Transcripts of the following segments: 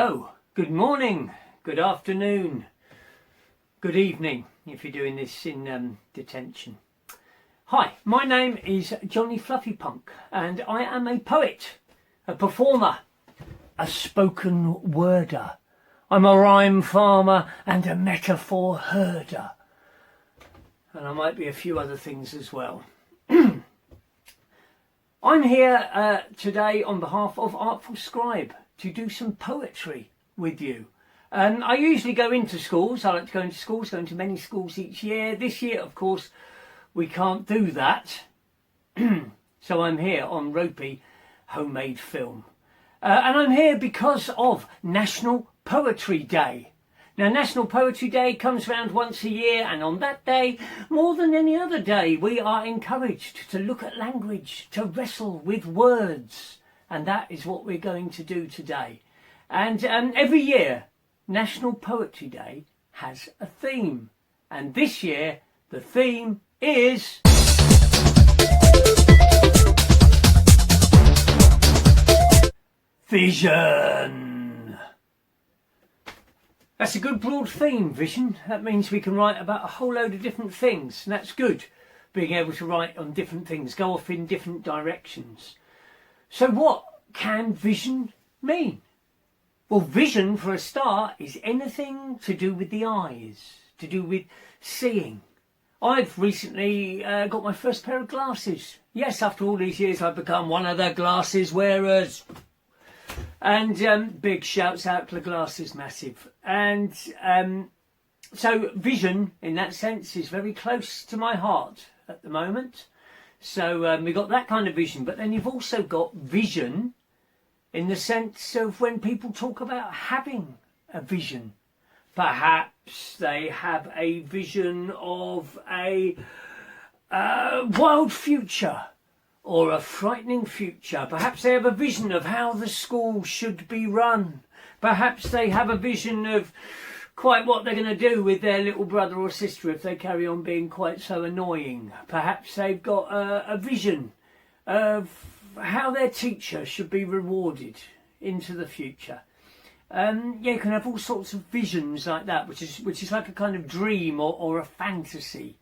Hello, good morning, good afternoon, good evening if you're doing this in detention. Hi, my name is Johnny Fluffy Punk and I am a poet, a performer, a spoken worder. I'm a rhyme farmer and a metaphor herder. And I might be a few other things as well. I'm here today on behalf of ArtfulScribe to do some poetry with you. I usually go into schools. I like to go into schools, go into many schools each year. This year, of course, we can't do that. So I'm here on ropey homemade film. And I'm here because of National Poetry Day. Now, National Poetry Day comes around once a year, and on that day, more than any other day, we are encouraged to look at language, to wrestle with words. And that is what we're going to do today. And every year, National Poetry Day has a theme. And this year, the theme is vision. That's a good broad theme, vision. That means we can write about a whole load of different things, and that's good, being able to write on different things, go off in different directions. So what can vision mean? Well, vision, for a start, is anything to do with the eyes, to do with seeing. I've recently got my first pair of glasses. Yes, after all these years, I've become one of the glasses wearers. And big shouts out to the glasses massive. And so vision, in that sense, is very close to my heart at the moment. So we've got that kind of vision. But then you've also got vision in the sense of when people talk about having a vision. Perhaps they have a vision of a wild future or a frightening future. Perhaps they have a vision of how the school should be run. Perhaps they have a vision of quite what they're going to do with their little brother or sister if they carry on being quite so annoying. Perhaps they've got a vision of how their teacher should be rewarded into the future. You can have all sorts of visions like that, which is like a kind of dream or a fantasy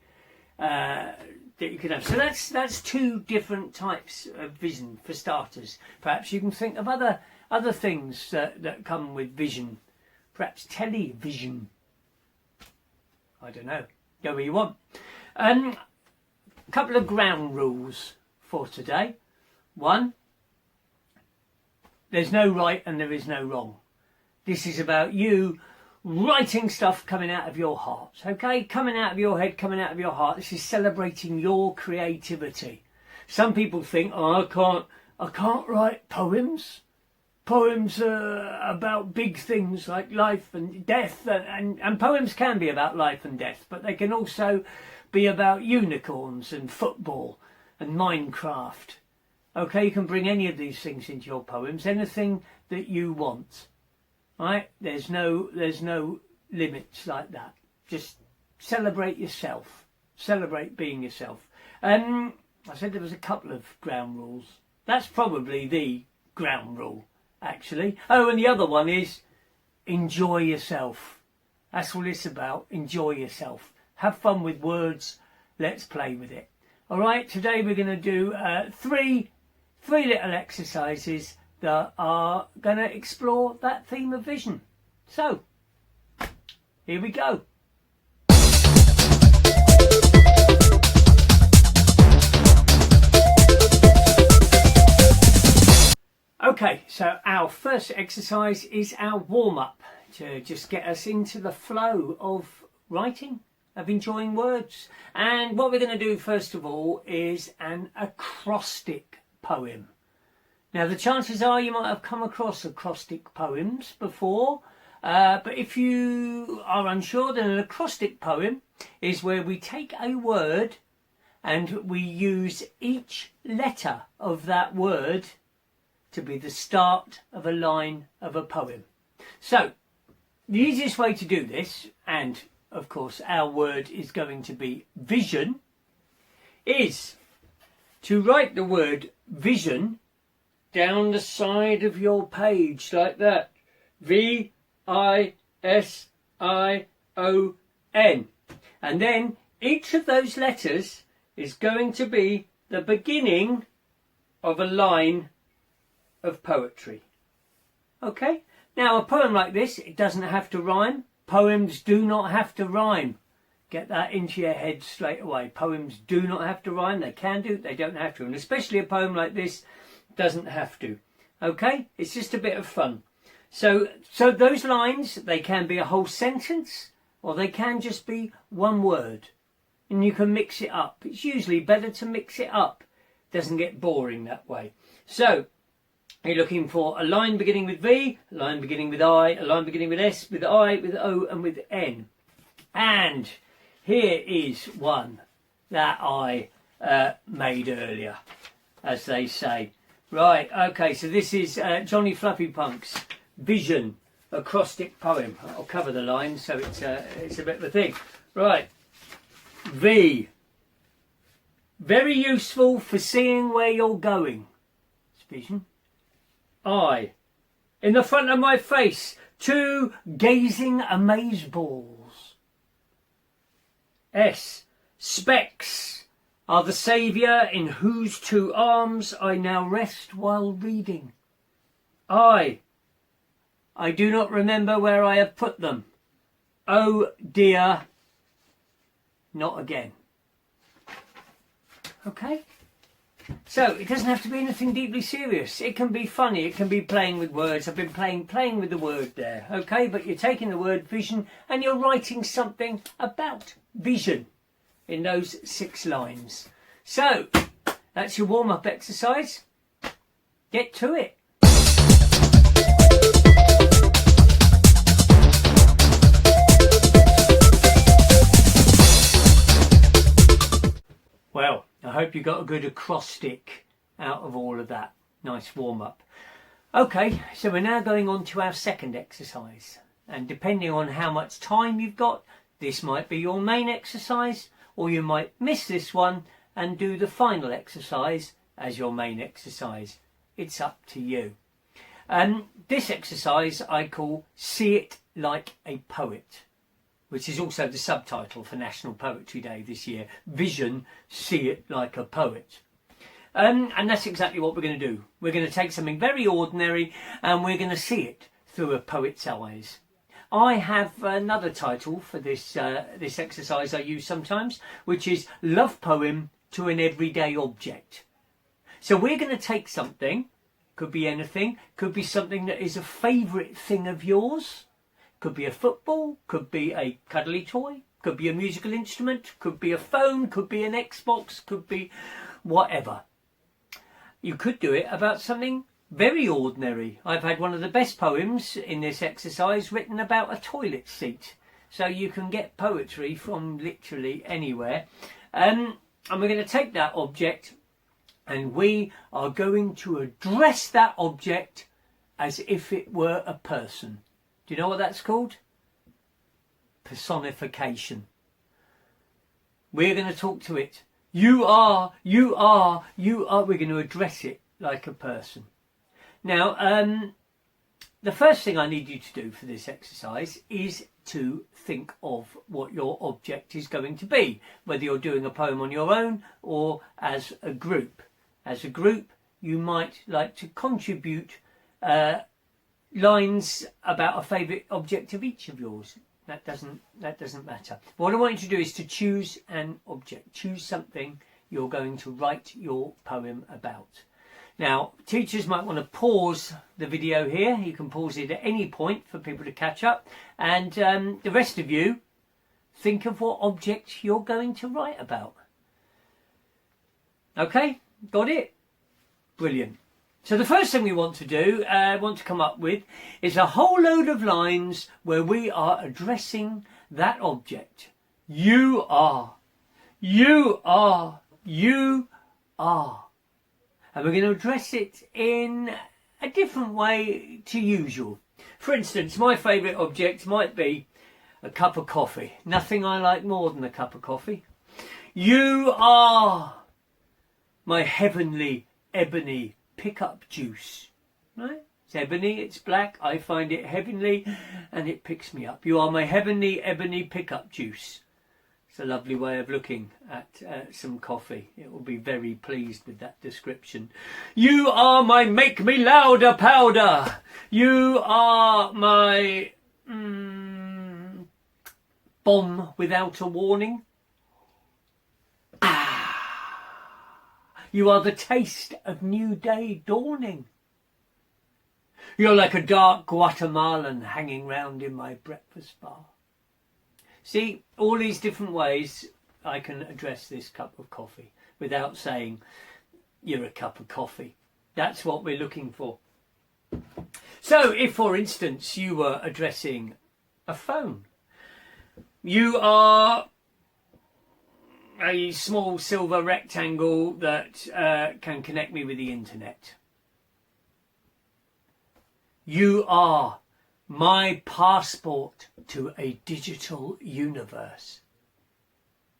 that you can have. So that's two different types of vision for starters. Perhaps you can think of other things that come with vision. Perhaps television. I don't know. Go where you want. A couple of ground rules for today. One, there's no right and there is no wrong. This is about you writing stuff coming out of your heart, okay? Coming out of your head, coming out of your heart. This is celebrating your creativity. Some people think, oh, I can't write poems. Poems are about big things like life and death, and poems can be about life and death, but they can also be about unicorns and football and Minecraft. Okay, you can bring any of these things into your poems, anything that you want. Right? There's no limits like that. Just celebrate yourself. Celebrate being yourself. I said there was a couple of ground rules. That's probably the ground rule, actually. Oh, and the other one is enjoy yourself. That's what it's about. Enjoy yourself. Have fun with words. Let's play with it. All right. Today we're going to do three little exercises that are going to explore that theme of vision. So, here we go. Okay, so our first exercise is our warm-up to just get us into the flow of writing, of enjoying words. And what we're going to do first of all is an acrostic poem. Now, the chances are you might have come across acrostic poems before, but if you are unsure, then an acrostic poem is where we take a word and we use each letter of that word to be the start of a line of a poem. So, the easiest way to do this, and of course our word is going to be vision, is to write the word vision down the side of your page like that. V-I-S-I-O-N. And then each of those letters is going to be the beginning of a line of poetry. Okay? Now, a poem like this, it doesn't have to rhyme. Poems do not have to rhyme. Get that into your head straight away. Poems do not have to rhyme. They can do, they don't have to. And especially a poem like this doesn't have to. Okay? It's just a bit of fun. So those lines, they can be a whole sentence, or they can just be one word. And you can mix it up. It's usually better to mix it up. It doesn't get boring that way. So, you're looking for a line beginning with V, a line beginning with I, a line beginning with S, with I, with O, and with N. And here is one that I made earlier, as they say. Right, okay, so this is Johnny Fluffy Punk's Vision acrostic poem. I'll cover the lines so it's a bit of a thing. Right, V. Very useful for seeing where you're going. It's vision. I. In the front of my face, 2 gazing amazeballs. S. Specs are the saviour in whose 2 arms I now rest while reading. I do not remember where I have put them. Oh dear, not again. Okay? So, it doesn't have to be anything deeply serious. It can be funny, it can be playing with words. I've been playing with the word there, okay? But you're taking the word vision and you're writing something about vision in those 6 lines. So, that's your warm-up exercise. Get to it. Well, I hope you got a good acrostic out of all of that. Nice warm-up. Okay, so we're now going on to our second exercise. And depending on how much time you've got, this might be your main exercise, or you might miss this one and do the final exercise as your main exercise. It's up to you. This exercise I call See It Like a Poet, which is also the subtitle for National Poetry Day this year. Vision, See It Like a Poet. And that's exactly what we're going to do. We're going to take something very ordinary and we're going to see it through a poet's eyes. I have another title for this this exercise I use sometimes, which is Love Poem to an Everyday Object. So we're going to take something, could be anything, could be something that is a favourite thing of yours, could be a football, could be a cuddly toy, could be a musical instrument, could be a phone, could be an Xbox, could be whatever. You could do it about something very ordinary. I've had one of the best poems in this exercise written about a toilet seat. So you can get poetry from literally anywhere. And we're going to take that object and we are going to address that object as if it were a person. Do you know what that's called? Personification. We're going to talk to it. You are. We're going to address it like a person. Now, the first thing I need you to do for this exercise is to think of what your object is going to be, whether you're doing a poem on your own or as a group. As a group, you might like to contribute lines about a favourite object of each of yours. That doesn't matter. What I want you to do is to choose an object. Choose something you're going to write your poem about. Now, teachers might want to pause the video here. You can pause it at any point for people to catch up. And the rest of you, think of what object you're going to write about. Okay, got it? Brilliant. So the first thing we want to do, want to come up with, is a whole load of lines where we are addressing that object. You are. You are. You are. And we're going to address it in a different way to usual. For instance, my favourite object might be a cup of coffee. Nothing I like more than a cup of coffee. You are my heavenly ebony pick-up juice. Right? It's ebony, it's black, I find it heavenly, and it picks me up. You are my heavenly ebony pickup juice. It's a lovely way of looking at some coffee. It will be very pleased with that description. You are my make me louder powder. You are my bomb without a warning. You are the taste of new day dawning. You're like a dark Guatemalan hanging round in my breakfast bar. See, all these different ways I can address this cup of coffee without saying you're a cup of coffee. That's what we're looking for. So if, for instance, you were addressing a phone, you are a small silver rectangle that can connect me with the internet. You are my passport to a digital universe.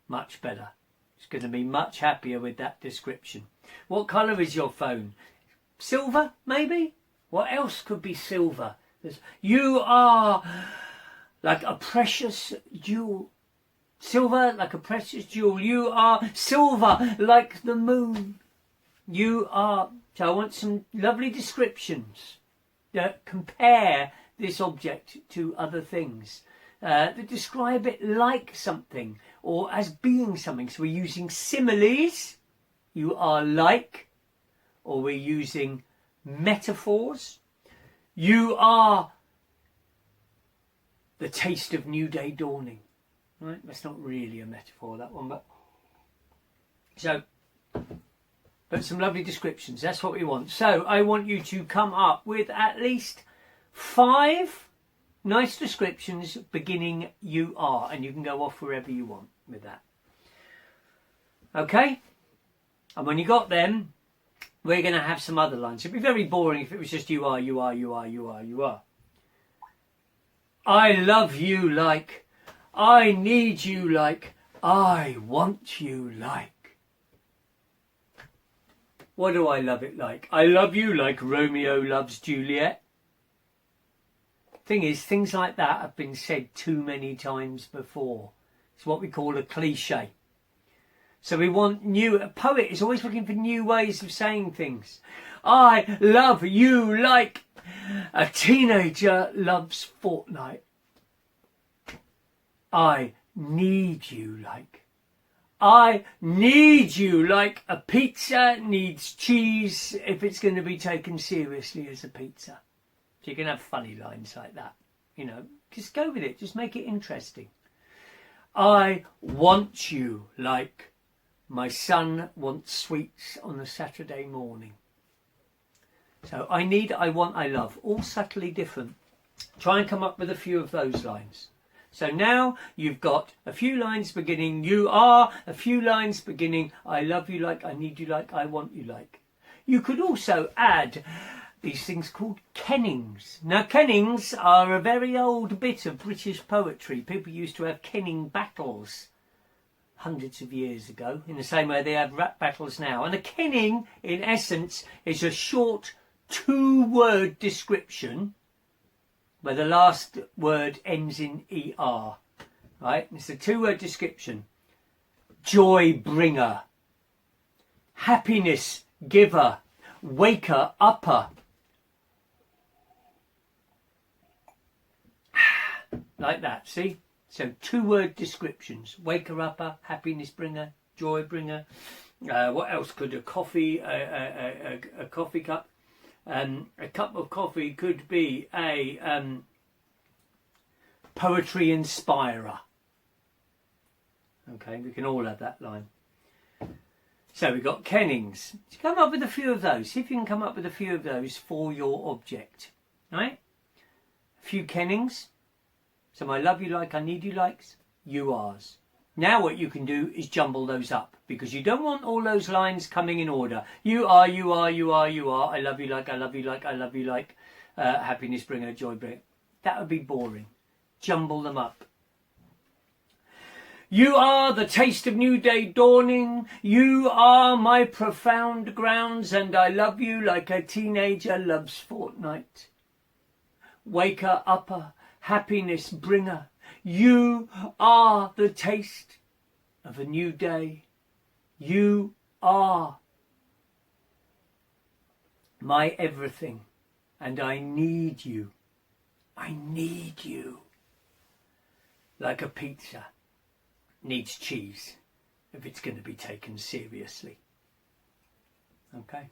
Much better. It's going to be much happier with that description. What colour is your phone? Silver, maybe? What else could be silver? You are like a precious jewel. Silver like a precious jewel. You are silver like the moon. You are... So I want some lovely descriptions that compare this object to other things, that describe it like something or as being something. So we're using similes, you are like, or we're using metaphors. You are the taste of new day dawning. Right? That's not really a metaphor, that one, but some lovely descriptions. That's what we want. So I want you to come up with at least 5 nice descriptions beginning you are, and you can go off wherever you want with that. Okay? And when you got them, we're going to have some other lines. It'd be very boring if it was just you are, you are, you are, you are, you are. I love you like, I need you like, I want you like. What do I love it like? I love you like Romeo loves Juliet. Thing is, things like that have been said too many times before. It's what we call a cliche. So we want new... A poet is always looking for new ways of saying things. I love you like a teenager loves Fortnite. I need you like... I need you like a pizza needs cheese if it's going to be taken seriously as a pizza. So you can have funny lines like that. You know, just go with it. Just make it interesting. I want you like my son wants sweets on a Saturday morning. So I need, I want, I love. All subtly different. Try and come up with a few of those lines. So now you've got a few lines beginning you are, a few lines beginning I love you like, I need you like, I want you like. You could also add these things called kennings. Now kennings are a very old bit of British poetry. People used to have kenning battles hundreds of years ago, in the same way they have rap battles now. And a kenning, in essence, is a short 2-word description where the last word ends in ER. Right? It's a 2-word description. Joy bringer, happiness giver, waker upper. Like that, see? So 2-word descriptions. Waker upper, happiness bringer, joy bringer. What else could a coffee, a coffee cup? A cup of coffee could be a poetry inspirer. Okay, we can all have that line. So we've got kennings. So come up with a few of those. See if you can come up with a few of those for your object. Right? A few kennings. So I love you like, I need you likes, you are's. Now what you can do is jumble those up, because you don't want all those lines coming in order. You are, you are, you are, you are, I love you like, I love you like, I love you like, happiness bringer, joy bringer. That would be boring. Jumble them up. You are the taste of new day dawning. You are my profound grounds, and I love you like a teenager loves fortnight. Waker upper, happiness bringer. You are the taste of a new day. You are my everything, and I need you. I need you. Like a pizza needs cheese if it's going to be taken seriously. Okay?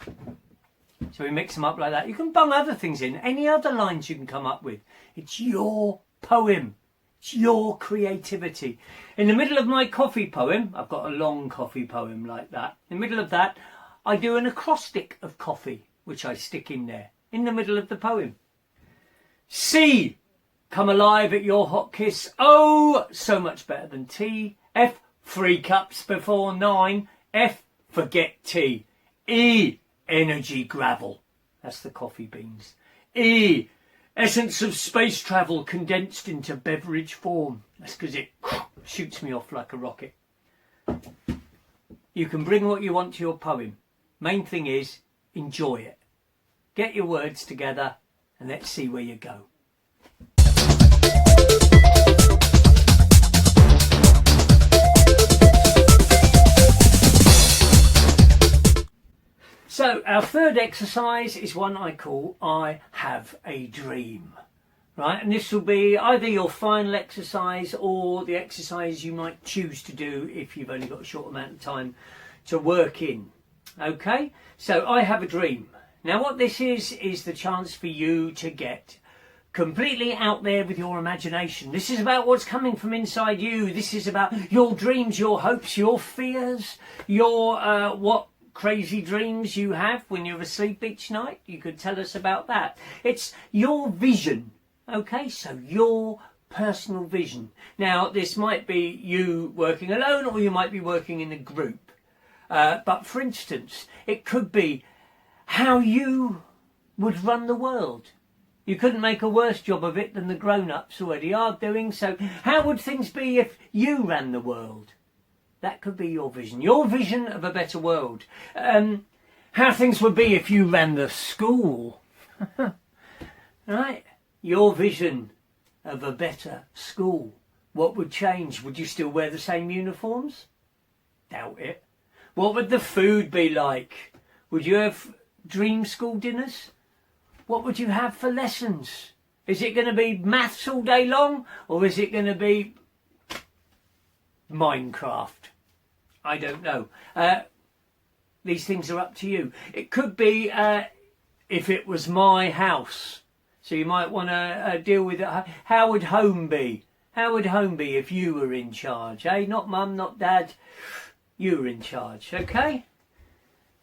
So we mix them up like that. You can bung other things in, any other lines you can come up with. It's your poem. It's your creativity. In the middle of my coffee poem, I've got a long coffee poem like that. In the middle of that, I do an acrostic of coffee, which I stick in there, in the middle of the poem. C, come alive at your hot kiss. O, so much better than tea. F, 3 cups before 9. F, forget tea. E, energy gravel. That's the coffee beans. E, essence of space travel condensed into beverage form. That's because it shoots me off like a rocket. You can bring what you want to your poem. Main thing is, enjoy it. Get your words together and let's see where you go. So our third exercise is one I call I Have a Dream. Right, and this will be either your final exercise or the exercise you might choose to do if you've only got a short amount of time to work in. Okay, so I have a dream. Now what this is the chance for you to get completely out there with your imagination. This is about what's coming from inside you. This is about your dreams, your hopes, your fears, your what crazy dreams you have when you're asleep each night. You could tell us about that. It's your vision. Okay, so your personal vision. Now, this might be you working alone or you might be working in a group. But for instance, it could be how you would run the world. You couldn't make a worse job of it than the grown-ups already are doing. So how would things be if you ran the world? That could be your vision of a better world. How things would be if you ran the school. Right? Your vision of a better school. What would change? Would you still wear the same uniforms? Doubt it. What would the food be like? Would you have dream school dinners? What would you have for lessons? Is it going to be maths all day long? Or is it going to be Minecraft? I don't know. These things are up to you. It could be if it was my house. So you might want to deal with it. How would home be? How would home be if you were in charge? Eh? Not mum, not dad. You were in charge. Okay?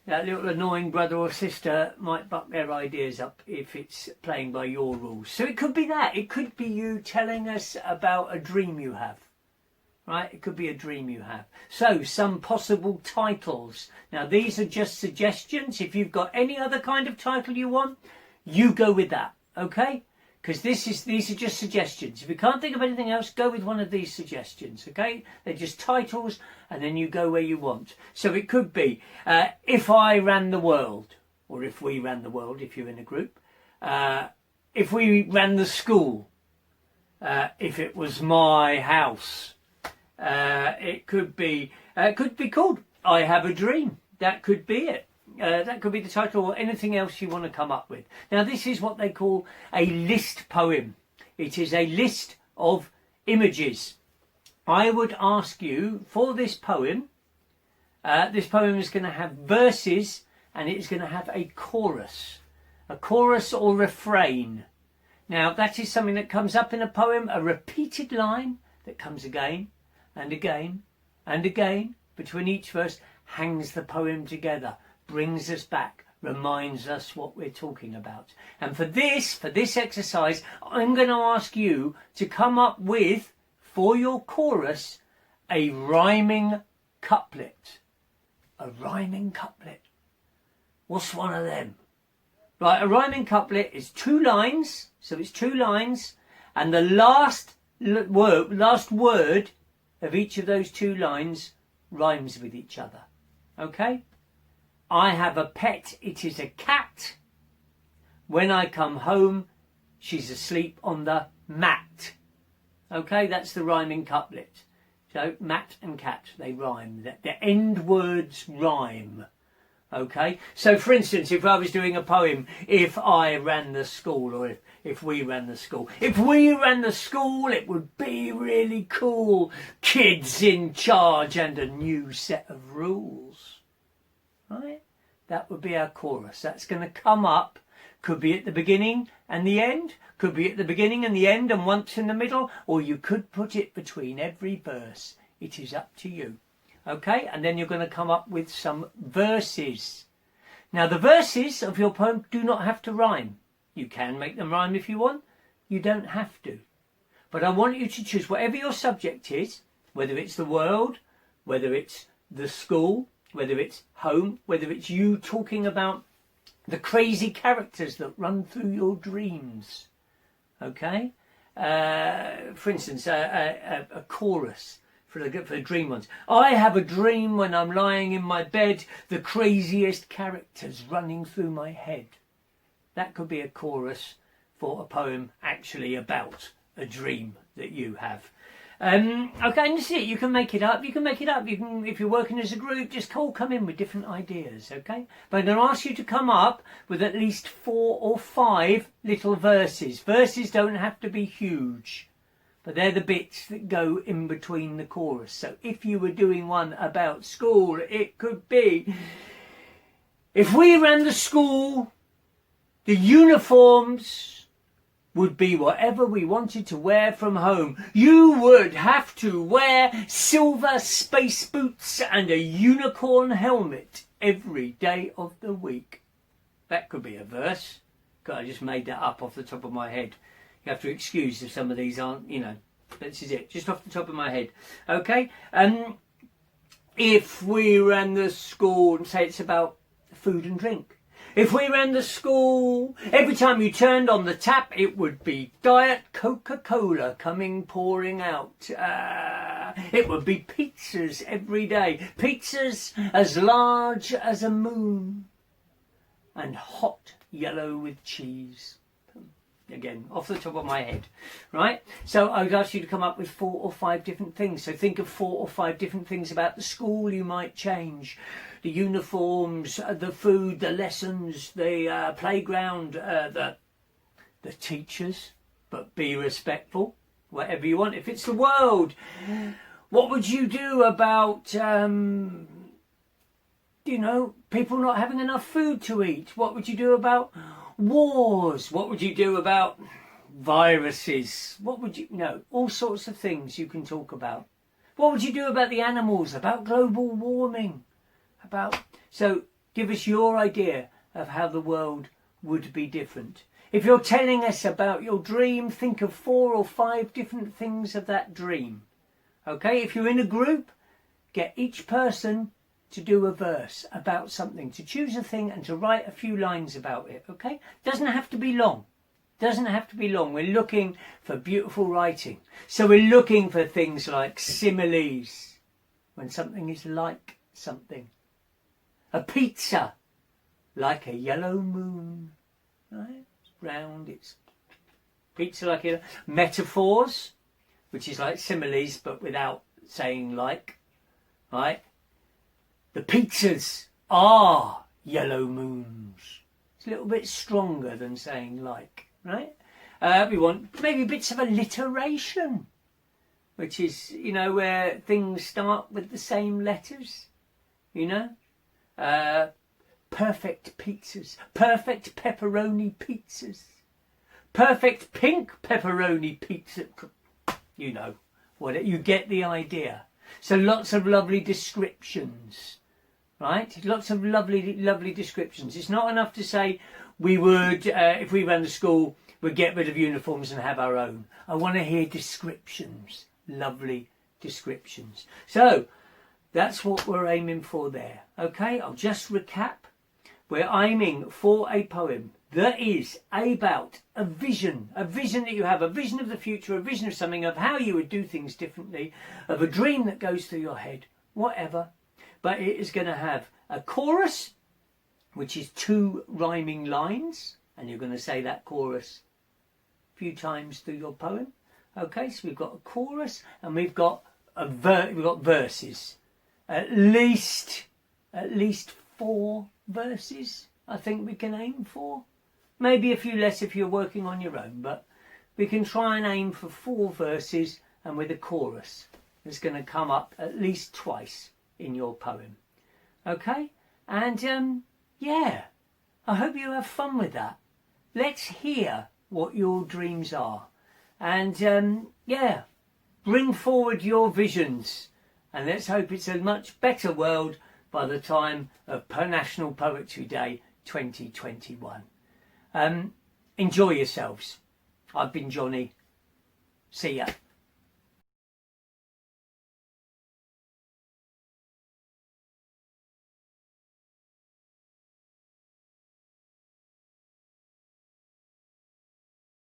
That little annoying brother or sister might buck their ideas up if it's playing by your rules. So it could be that. It could be you telling us about a dream you have. Right? It could be a dream you have. So, some possible titles. Now, these are just suggestions. If you've got any other kind of title you want, you go with that. Okay? Because these are just suggestions. If you can't think of anything else, go with one of these suggestions. Okay? They're just titles, and then you go where you want. So it could be, if I ran the world, or if we ran the world, if you're in a group. If we ran the school. If it was my house. It could be called I Have a Dream. That could be it. That could be the title, or anything else you want to come up with. Now, this is what they call a list poem. It is a list of images. I would ask you for this poem is going to have verses, and it's going to have a chorus or refrain. Now, that is something that comes up in a poem, a repeated line that comes again and again and again between each verse, hangs the poem together, brings us back, reminds us what we're talking about. And for this exercise, I'm going to ask you to come up with, for your chorus, a rhyming couplet. A rhyming couplet. What's one of them? Right, a rhyming couplet is 2 lines, so it's 2 lines, and the last word of each of those 2 lines rhymes with each other. Okay? I have a pet, it is a cat. When I come home, she's asleep on the mat. Okay, that's the rhyming couplet. So, mat and cat, they rhyme. The end words rhyme. Okay, so for instance, if I was doing a poem, if I ran the school, or if we ran the school. If we ran the school, it would be really cool. Kids in charge and a new set of rules. Right? That would be our chorus. That's going to come up. Could be at the beginning and the end. Could be at the beginning and the end and once in the middle. Or you could put it between every verse. It is up to you. Okay? And then you're going to come up with some verses. Now the verses of your poem do not have to rhyme. You can make them rhyme if you want. You don't have to. But I want you to choose whatever your subject is, whether it's the world, whether it's the school, whether it's home, whether it's you talking about the crazy characters that run through your dreams. Okay? For instance, a chorus for the dream ones. I have a dream when I'm lying in my bed, the craziest characters running through my head. That could be a chorus for a poem actually about a dream that you have. Okay, and this is it. You can make it up. You can make it up. You can, if you're working as a group, just come in with different ideas. Okay, but I'm going to ask you to come up with at least 4 or 5 little verses. Verses don't have to be huge, but they're the bits that go in between the chorus. So if you were doing one about school, it could be, if we ran the school, the uniforms would be whatever we wanted to wear from home. You would have to wear silver space boots and a unicorn helmet every day of the week. That could be a verse. God, I just made that up off the top of my head. You have to excuse if some of these aren't, this is it, just off the top of my head. Okay? If we ran the school, and say it's about food and drink. If we ran the school, every time you turned on the tap, it would be Diet Coca-Cola pouring out. It would be pizzas every day. Pizzas as large as a moon. And hot yellow with cheese. Again, off the top of my head. Right? So I would ask you to come up with 4 or 5 different things. So think of 4 or 5 different things about the school you might change. The uniforms, the food, the lessons, the playground, the teachers, but be respectful, whatever you want. If it's the world, what would you do about, people not having enough food to eat? What would you do about wars? What would you do about viruses? What would you, all sorts of things you can talk about. What would you do about the animals, about global warming? So give us your idea of how the world would be different. If you're telling us about your dream, think of 4 or 5 different things of that dream. Okay, if you're in a group, get each person to do a verse about something, to choose a thing and to write a few lines about it. Okay, doesn't have to be long. We're looking for beautiful writing. So we're looking for things like similes, when something is like something. A pizza, like a yellow moon, right? It's round, it's pizza like a metaphors, which is like similes but without saying like, right? The pizzas are yellow moons. It's a little bit stronger than saying like, right? We want maybe bits of alliteration, which is, where things start with the same letters, perfect pizzas, perfect pepperoni pizzas, perfect pink pepperoni pizza. You get the idea. So lots of lovely descriptions, right? Lots of lovely descriptions. It's not enough to say we would, if we ran the school, we'd get rid of uniforms and have our own. I want to hear descriptions, lovely descriptions. So that's what we're aiming for there. Okay, I'll just recap. We're aiming for a poem that is about a vision that you have, a vision of the future, a vision of something, of how you would do things differently, of a dream that goes through your head, whatever. But it is going to have a chorus, which is 2 rhyming lines, and you're going to say that chorus a few times through your poem. Okay, so we've got a chorus and we've got verses. At least 4 verses, I think we can aim for. Maybe a few less if you're working on your own, but we can try and aim for 4 verses and with a chorus that's going to come up at least twice in your poem. Okay? And yeah, I hope you have fun with that. Let's hear what your dreams are. And yeah, bring forward your visions. And let's hope it's a much better world by the time of National Poetry Day 2021. Enjoy yourselves. I've been Johnny. See ya.